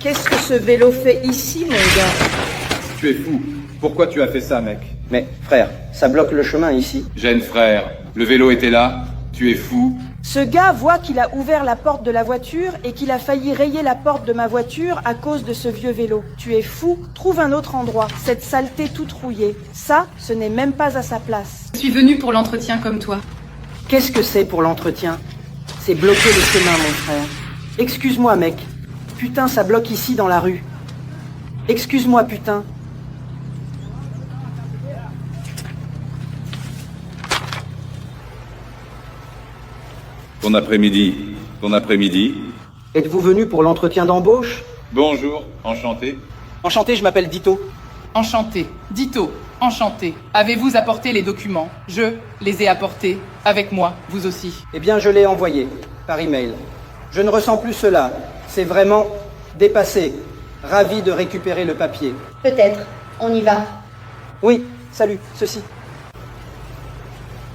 Qu'est-ce que ce vélo fait ici, mon gars? Tu es fou. Pourquoi tu as fait ça, mec? Mais, frère, ça bloque le chemin ici. Jeune frère, le vélo était là. Tu es fou. Ce gars voit qu'il a ouvert la porte de la voiture et qu'il a failli rayer la porte de ma voiture à cause de ce vieux vélo. Tu es fou? Trouve un autre endroit. Cette saleté toute rouillée. Ça, ce n'est même pas à sa place. Je suis venue pour l'entretien comme toi. Qu'est-ce que c'est pour l'entretien? C'est bloquer le chemin, mon frère. Excuse-moi, mec. Putain, ça bloque ici dans la rue. Excuse-moi, putain. Ton après-midi. Ton après-midi. Êtes-vous venu pour l'entretien d'embauche? Bonjour, enchanté. Enchanté, je m'appelle Dito. Enchanté. Dito. Enchanté. Avez-vous apporté les documents? Je les ai apportés. Avec moi, vous aussi. Eh bien, je l'ai envoyé, par email. Je ne ressens plus cela. C'est vraiment dépassé. Ravi de récupérer le papier. Peut-être. On y va. Oui, salut, ceci.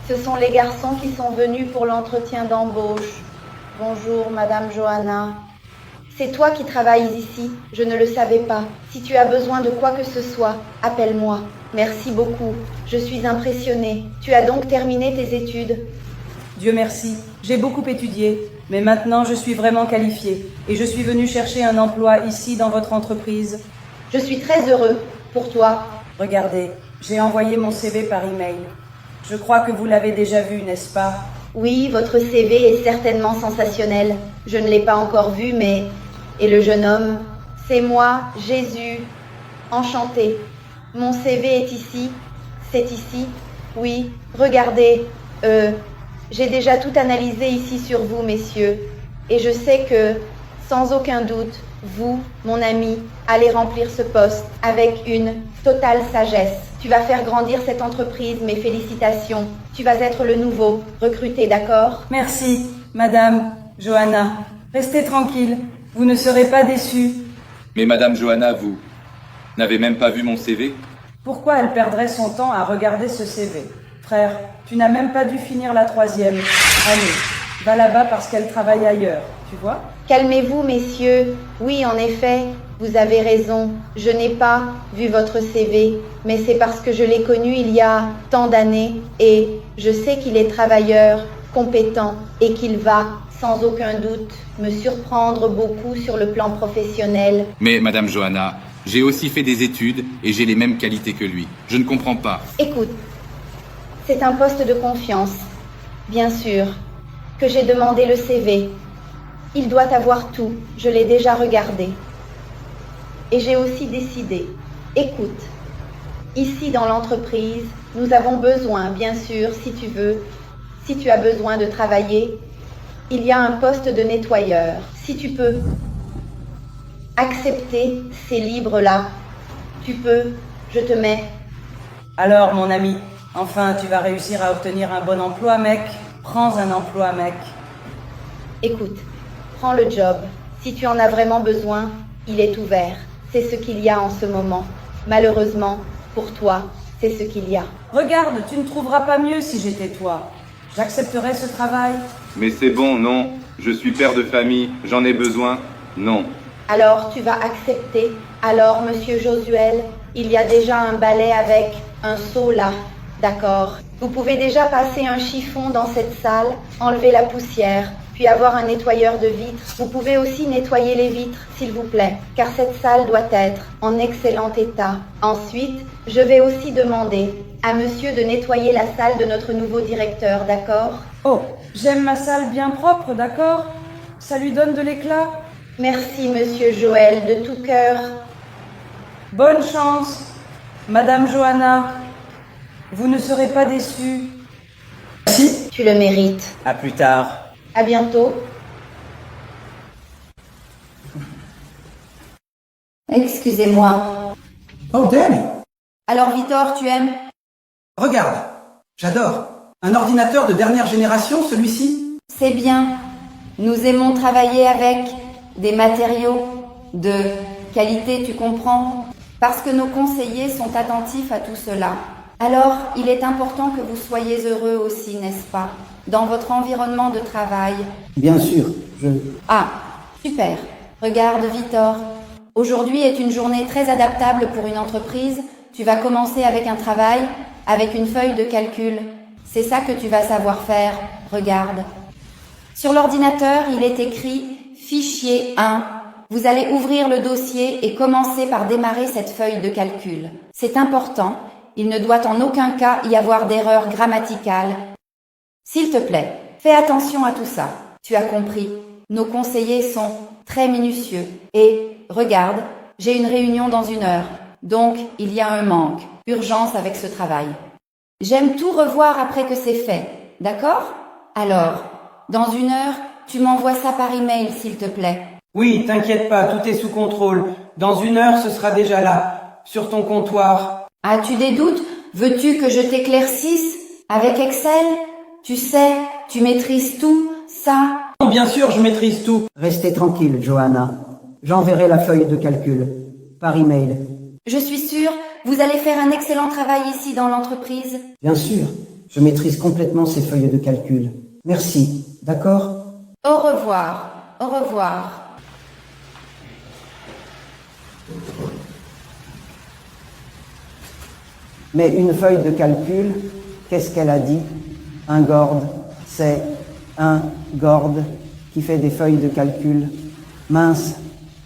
Ce sont les garçons qui sont venus pour l'entretien d'embauche. Bonjour, Madame Johanna. C'est toi qui travailles ici. Je ne le savais pas. Si tu as besoin de quoi que ce soit, appelle-moi. Merci beaucoup. Je suis impressionnée. Tu as donc terminé tes études? Dieu merci, j'ai beaucoup étudié, mais maintenant je suis vraiment qualifiée et je suis venue chercher un emploi ici dans votre entreprise. Je suis très heureux pour toi. Regardez, j'ai envoyé mon CV par email. Je crois que vous l'avez déjà vu, n'est-ce pas? Oui, votre CV est certainement sensationnel. Je ne l'ai pas encore vu, mais... Et le jeune homme? C'est moi, Jésus. Enchanté. Mon CV est ici. C'est ici. Oui, regardez. J'ai déjà tout analysé ici sur vous, messieurs. Et je sais que, sans aucun doute, vous, mon ami, allez remplir ce poste avec une totale sagesse. Tu vas faire grandir cette entreprise, mes félicitations. Tu vas être le nouveau recruté, d'accord? Merci, Madame Johanna. Restez tranquille, vous ne serez pas déçus. Mais Madame Johanna, vous n'avez même pas vu mon CV? Pourquoi elle perdrait son temps à regarder ce CV? Frère, tu n'as même pas dû finir la 3e année. Va là-bas parce qu'elle travaille ailleurs, tu vois? Calmez-vous, messieurs. Oui, en effet, vous avez raison. Je n'ai pas vu votre CV, mais c'est parce que je l'ai connu il y a tant d'années et je sais qu'il est travailleur, compétent et qu'il va, sans aucun doute, me surprendre beaucoup sur le plan professionnel. Mais Madame Johanna, j'ai aussi fait des études et j'ai les mêmes qualités que lui. Je ne comprends pas. Écoute, c'est un poste de confiance, bien sûr, que j'ai demandé le CV. Il doit avoir tout, je l'ai déjà regardé. Et j'ai aussi décidé. Écoute, ici dans l'entreprise, nous avons besoin, bien sûr, si tu veux, si tu as besoin de travailler, il y a un poste de nettoyeur. Si tu peux accepter ces livres-là, tu peux, je te mets. Alors, mon ami, enfin, tu vas réussir à obtenir un bon emploi, mec. Prends un emploi, mec. Écoute, prends le job. Si tu en as vraiment besoin, il est ouvert. C'est ce qu'il y a en ce moment. Malheureusement, pour toi, c'est ce qu'il y a. Regarde, tu ne trouveras pas mieux si j'étais toi. J'accepterais ce travail. Mais c'est bon, non. Je suis père de famille, j'en ai besoin. Non. Alors, tu vas accepter. Alors, monsieur Josuel, il y a déjà un balai avec un seau là. D'accord. Vous pouvez déjà passer un chiffon dans cette salle, enlever la poussière, puis avoir un nettoyeur de vitres. Vous pouvez aussi nettoyer les vitres, s'il vous plaît, car cette salle doit être en excellent état. Ensuite, je vais aussi demander à monsieur de nettoyer la salle de notre nouveau directeur, d'accord? Oh, j'aime ma salle bien propre, d'accord? Ça lui donne de l'éclat. Merci, monsieur Joël, de tout cœur. Bonne chance, Madame Johanna. Vous ne serez pas déçus. Si. Tu le mérites. À plus tard. À bientôt. Excusez-moi. Oh, Danny! Alors, Victor, tu aimes? Regarde, j'adore. Un ordinateur de dernière génération, celui-ci? C'est bien. Nous aimons travailler avec des matériaux de qualité, tu comprends? Parce que nos conseillers sont attentifs à tout cela. Alors, il est important que vous soyez heureux aussi, n'est-ce pas? Dans votre environnement de travail. Bien sûr, Ah, super. Regarde, Victor. Aujourd'hui est une journée très adaptable pour une entreprise. Tu vas commencer avec un travail, avec une feuille de calcul. C'est ça que tu vas savoir faire. Regarde. Sur l'ordinateur, il est écrit « Fichier 1 ». Vous allez ouvrir le dossier et commencer par démarrer cette feuille de calcul. C'est important. Il ne doit en aucun cas y avoir d'erreur grammaticale. S'il te plaît, fais attention à tout ça. Tu as compris. Nos conseillers sont très minutieux. Et, regarde, j'ai une réunion dans 1 heure. Donc, il y a un manque. Urgence avec ce travail. J'aime tout revoir après que c'est fait. D'accord? Alors, dans 1 heure, tu m'envoies ça par email, s'il te plaît. Oui, t'inquiète pas, tout est sous contrôle. Dans 1 heure, ce sera déjà là, sur ton comptoir. As-tu des doutes? Veux-tu que je t'éclaircisse? Avec Excel? Tu sais, tu maîtrises tout, ça. Bien sûr, je maîtrise tout. Restez tranquille, Johanna. J'enverrai la feuille de calcul, par email. Je suis sûre, vous allez faire un excellent travail ici dans l'entreprise. Bien sûr, je maîtrise complètement ces feuilles de calcul. Merci, d'accord? Au revoir, au revoir. Mais une feuille de calcul, qu'est-ce qu'elle a dit? Un gord, c'est un gord qui fait des feuilles de calcul. Mince,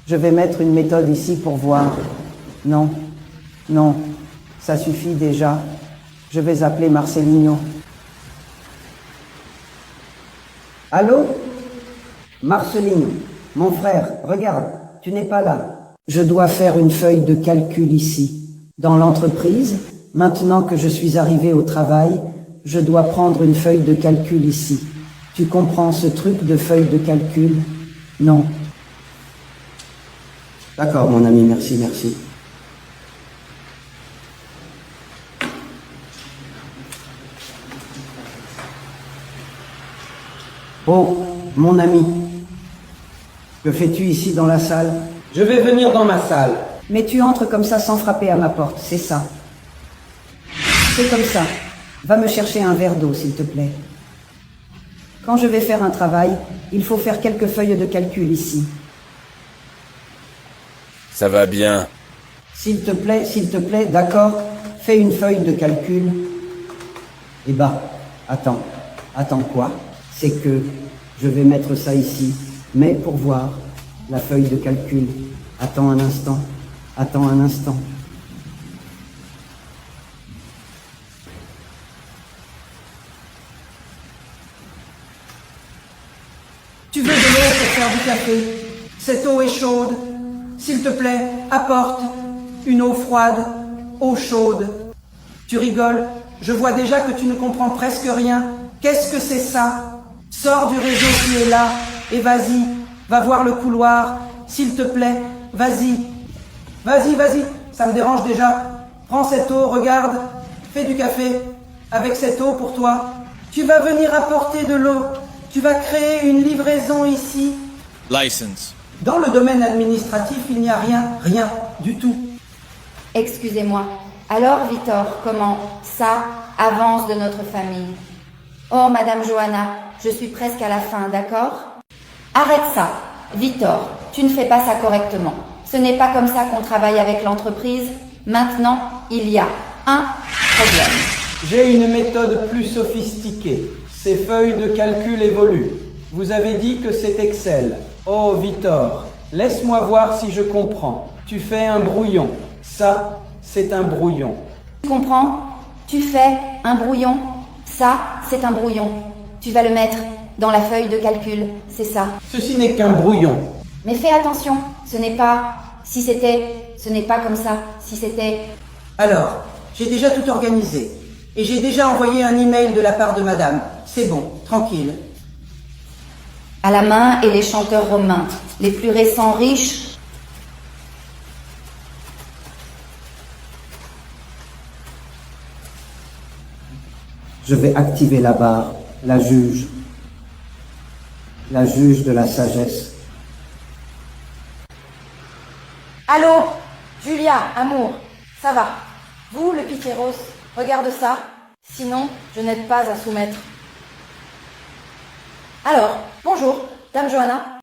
je vais mettre une méthode ici pour voir. Non, non, ça suffit déjà. Je vais appeler Marcelinho. Allô? Marcelinho, mon frère, regarde, tu n'es pas là. Je dois faire une feuille de calcul ici, dans l'entreprise. Maintenant que je suis arrivé au travail, je dois prendre une feuille de calcul ici. Tu comprends ce truc de feuille de calcul? Non. D'accord, mon ami, merci, merci. Oh, mon ami, que fais-tu ici dans la salle? Je vais venir dans ma salle. Mais tu entres comme ça sans frapper à ma porte, c'est ça. C'est comme ça. Va me chercher un verre d'eau, s'il te plaît. Quand je vais faire un travail, il faut faire quelques feuilles de calcul ici. Ça va bien. S'il te plaît, d'accord, fais une feuille de calcul. Eh ben, attends quoi? C'est que je vais mettre ça ici, mais pour voir la feuille de calcul. Attends un instant. Tu veux de l'eau pour faire du café? Cette eau est chaude. S'il te plaît, apporte une eau froide, eau chaude. Tu rigoles? Je vois déjà que tu ne comprends presque rien. Qu'est-ce que c'est ça? Sors du réseau qui est là et vas-y, va voir le couloir. S'il te plaît, vas-y, ça me dérange déjà. Prends cette eau, regarde, fais du café avec cette eau pour toi. Tu vas venir apporter de l'eau. Tu vas créer une livraison ici. License. Dans le domaine administratif, il n'y a rien du tout. Excusez-moi. Alors, Victor, comment ça avance de notre famille? Oh, Madame Johanna, je suis presque à la fin, d'accord? Arrête ça. Victor, tu ne fais pas ça correctement. Ce n'est pas comme ça qu'on travaille avec l'entreprise. Maintenant, il y a un problème. J'ai une méthode plus sophistiquée. Ces feuilles de calcul évoluent. Vous avez dit que c'est Excel. Oh, Victor, laisse-moi voir si je comprends. Tu fais un brouillon. Ça, c'est un brouillon. Tu comprends? Tu fais un brouillon. Ça, c'est un brouillon. Tu vas le mettre dans la feuille de calcul, c'est ça. Ceci n'est qu'un brouillon. Mais fais attention, ce n'est pas comme ça, si c'était... Alors, j'ai déjà tout organisé. Et j'ai déjà envoyé un email de la part de madame. C'est bon, tranquille. À la main et les chanteurs romains, les plus récents riches. Je vais activer la barre, la juge de la sagesse. Allô, Julia, amour, ça va? Vous, le Piqueros, regarde ça. Sinon, je n'aide pas à soumettre. Alors, bonjour, Dame Johanna.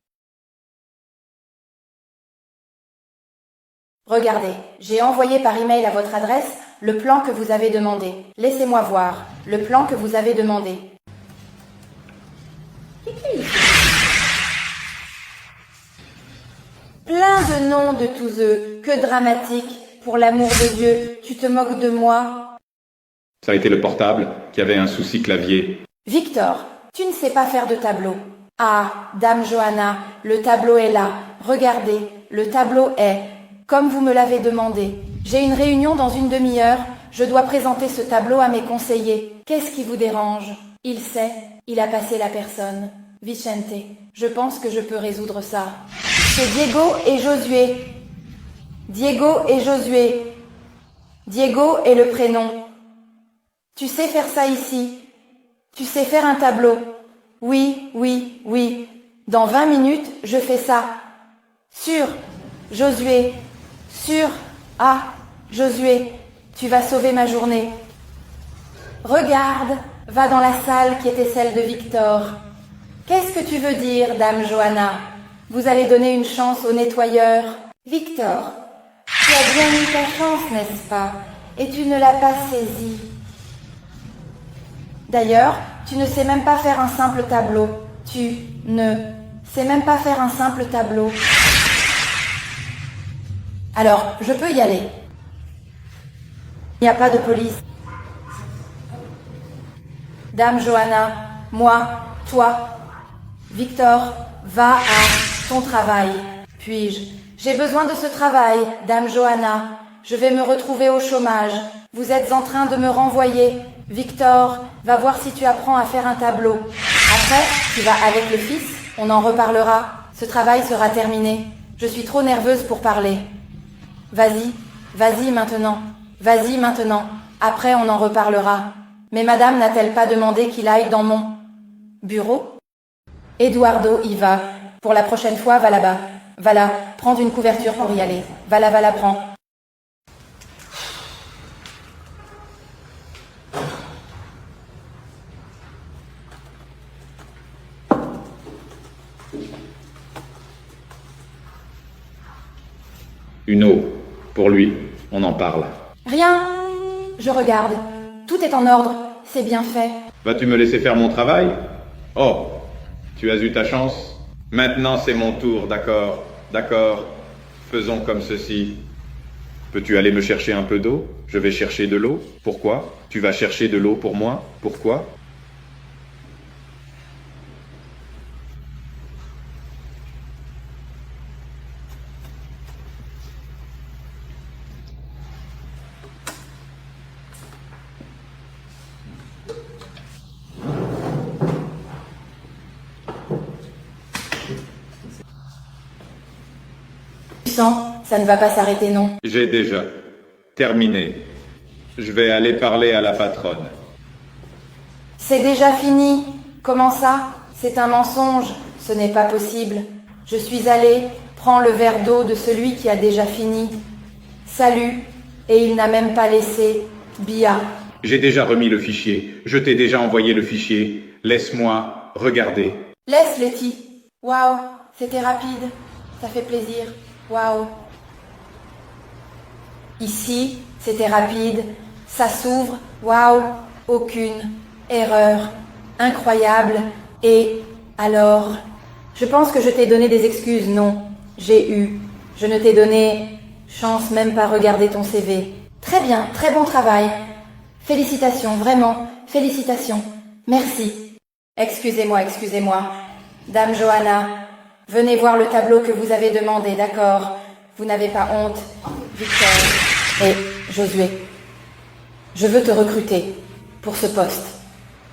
Regardez, j'ai envoyé par email à votre adresse le plan que vous avez demandé. Laissez-moi voir le plan que vous avez demandé. Plein de noms de tous eux, que dramatique. Pour l'amour de Dieu, tu te moques de moi. Ça a été le portable qui avait un souci clavier. Victor, tu ne sais pas faire de tableau. Ah, Dame Johanna, le tableau est là. Regardez, le tableau est, comme vous me l'avez demandé. J'ai une réunion dans une demi-heure. Je dois présenter ce tableau à mes conseillers. Qu'est-ce qui vous dérange? Il sait, il a passé la personne. Vicente, je pense que je peux résoudre ça. C'est Diego et Josué. Diego et Josué. Diego est le prénom. Tu sais faire ça ici. Tu sais faire un tableau. Oui, oui, oui. Dans 20 minutes, je fais ça. Sûr, Josué. Sûr. Ah, Josué, tu vas sauver ma journée. Regarde, va dans la salle qui était celle de Victor. Qu'est-ce que tu veux dire, Dame Johanna? Vous allez donner une chance au nettoyeur. Victor, tu as bien eu ta chance, n'est-ce pas? Et tu ne l'as pas saisie. D'ailleurs, tu ne sais même pas faire un simple tableau. Tu ne sais même pas faire un simple tableau. Alors, je peux y aller. Il n'y a pas de police. Dame Johanna, moi, toi, Victor, va à ton travail. Puis-je? J'ai besoin de ce travail, Dame Johanna. Je vais me retrouver au chômage. Vous êtes en train de me renvoyer. Victor, va voir si tu apprends à faire un tableau. Après, tu vas avec le fils, on en reparlera. Ce travail sera terminé. Je suis trop nerveuse pour parler. Vas-y, vas-y maintenant. Vas-y maintenant. Après, on en reparlera. Mais madame n'a-t-elle pas demandé qu'il aille dans mon bureau? Eduardo y va. Pour la prochaine fois, va là-bas. Va là, prendre une couverture pour y aller. Va là, prends. Une eau. Pour lui, on en parle. Rien. Je regarde. Tout est en ordre. C'est bien fait. Vas-tu me laisser faire mon travail? Oh, tu as eu ta chance. Maintenant c'est mon tour, d'accord? D'accord. Faisons comme ceci. Peux-tu aller me chercher un peu d'eau? Je vais chercher de l'eau. Pourquoi? Tu vas chercher de l'eau pour moi? Pourquoi? Ça ne va pas s'arrêter, non. J'ai déjà terminé. Je vais aller parler à la patronne. C'est déjà fini. Comment ça? C'est un mensonge. Ce n'est pas possible. Je suis allée, prends le verre d'eau de celui qui a déjà fini. Salut. Et il n'a même pas laissé. Bia. J'ai déjà remis le fichier. Je t'ai déjà envoyé le fichier. Laisse-moi regarder. Laisse, Letty. Waouh, c'était rapide. Ça fait plaisir. Waouh. Ici, c'était rapide. Ça s'ouvre. Waouh. Aucune erreur. Incroyable. Et alors? Je pense que je t'ai donné des excuses, non? J'ai eu. Je ne t'ai donné chance même pas regarder ton CV. Très bien, très bon travail. Félicitations, vraiment. Félicitations. Merci. Excusez-moi. Dame Johanna, venez voir le tableau que vous avez demandé, d'accord? Vous n'avez pas honte, Victor et Josué. Je veux te recruter pour ce poste.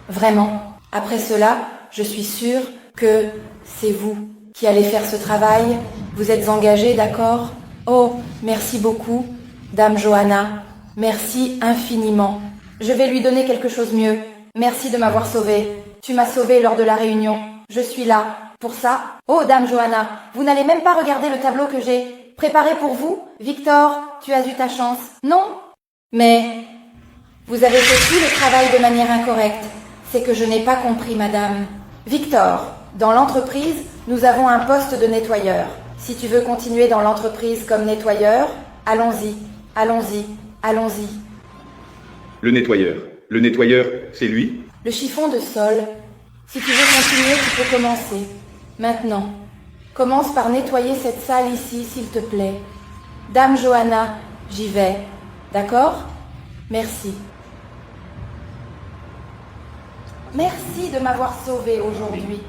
Vraiment. Après cela, je suis sûre que c'est vous qui allez faire ce travail. Vous êtes engagés, d'accord? Oh, merci beaucoup, Dame Johanna. Merci infiniment. Je vais lui donner quelque chose mieux. Merci de m'avoir sauvée. Tu m'as sauvée lors de la réunion. Je suis là. Pour ça, oh Dame Johanna, vous n'allez même pas regarder le tableau que j'ai préparé pour vous? Victor, tu as eu ta chance. Non? Mais vous avez fait tout le travail de manière incorrecte. C'est que je n'ai pas compris, madame. Victor, dans l'entreprise, nous avons un poste de nettoyeur. Si tu veux continuer dans l'entreprise comme nettoyeur, Allons-y, allons-y, allons-y. Le nettoyeur, c'est lui? Le chiffon de sol. Si tu veux continuer, tu peux commencer. Maintenant. Commence par nettoyer cette salle ici, s'il te plaît. Dame Johanna, j'y vais. D'accord? Merci. Merci de m'avoir sauvée aujourd'hui.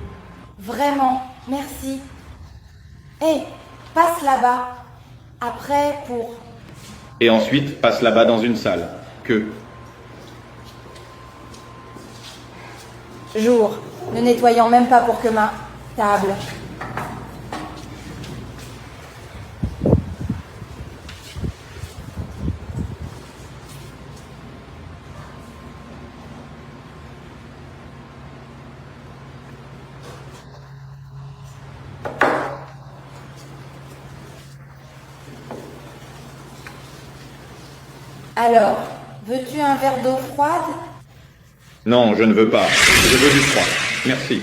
Vraiment, merci. Hé, passe là-bas. Après, pour... Et ensuite, passe là-bas dans une salle. Que? Jour, ne nettoyant même pas pour que ma table... Alors, veux-tu un verre d'eau froide? Non, je ne veux pas. Je veux du froid. Merci.